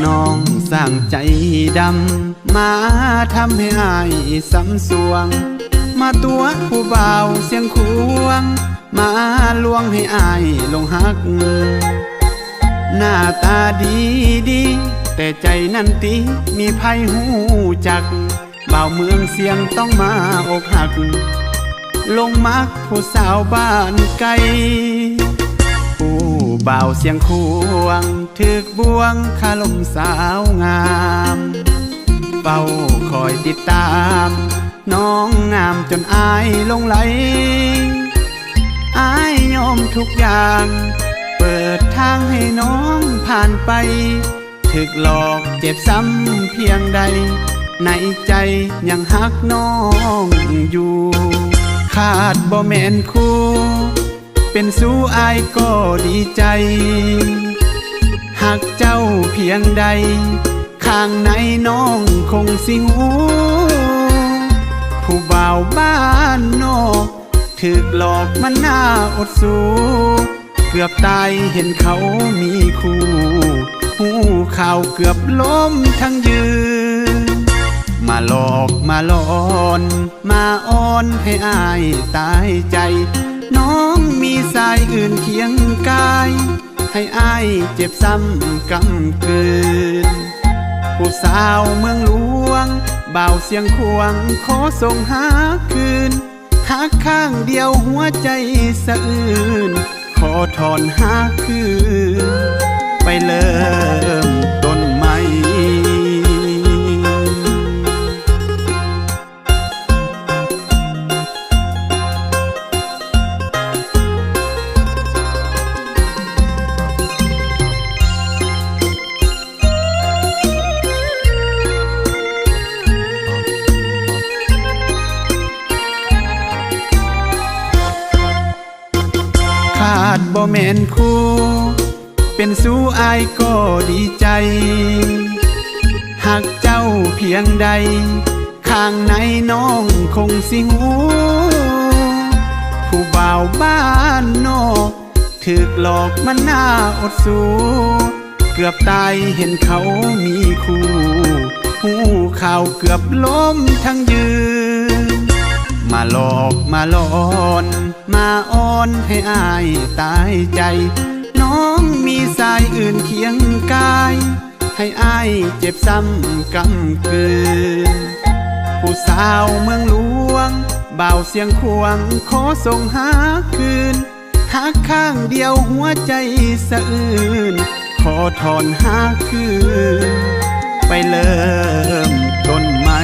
น้องสร้างใจดำมาทำให้อายสำสวงมาตัวผู้บ่าวเสียงควงมาลวงให้อายลงหักหน้าตาดีดีแต่ใจนั่นติมีภัยหูจักบ่าวเมืองเสียงต้องมาอกหักลงมักผู้สาวบ้านไกลผู้บ่าวเสียงควงถึกบวงคาลมสาวงามเฝ้าคอยติดตามน้องงามจนอายลงไหลอายยอมทุกอย่างเปิดทางให้น้องผ่านไปถึกหลอกเจ็บซ้ำเพียงใดในใจยังฮักน้องอยู่ขาดบ่แม่นคู่เป็นสู้อายก็ดีใจหากเจ้าเพียงใดข้างในน้องคงสิหูผู้บ่าวบ้านนอกถึกหลอกมันน่าอดสู้เกือบตายเห็นเขามีคู่หูข่าวเกือบล้มทั้งยืนมาหลอกมาหลอนมาอ้อนให้อายตายใจน้องมีสายอื่นเคียงกายให้อายเจ็บซ้ำกำเกินผู้สาวเมืองหลวงบ่าวเสียงควงขอส่งหาคืนหักข้างเดียวหัวใจสะอื้นขอถอนหาคืนไปเริ่มต้นใหม่ขาดบ่แม่นคู่เป็นสู้อายก็ดีใจหากเจ้าเพียงใดข้างในน้องคงสิหูผู้บ่าวบ้านนอกถึกหลอกมันน่าอดสู้เกือบตายเห็นเขามีคู่หูข่าวเกือบล้มทั้งยืนมาหลอกมาหลอนมาอ้อนให้อายตายใจน้องมีสายอื่นเคียงกายให้อายเจ็บซ้ำกำเกินผู้สาวเมืองหลวงบ่าวเสียงควงขอส่งหาคืนหักข้างเดียวหัวใจสะอื้นขอถอนหาคืนไปเริ่มต้นใหม่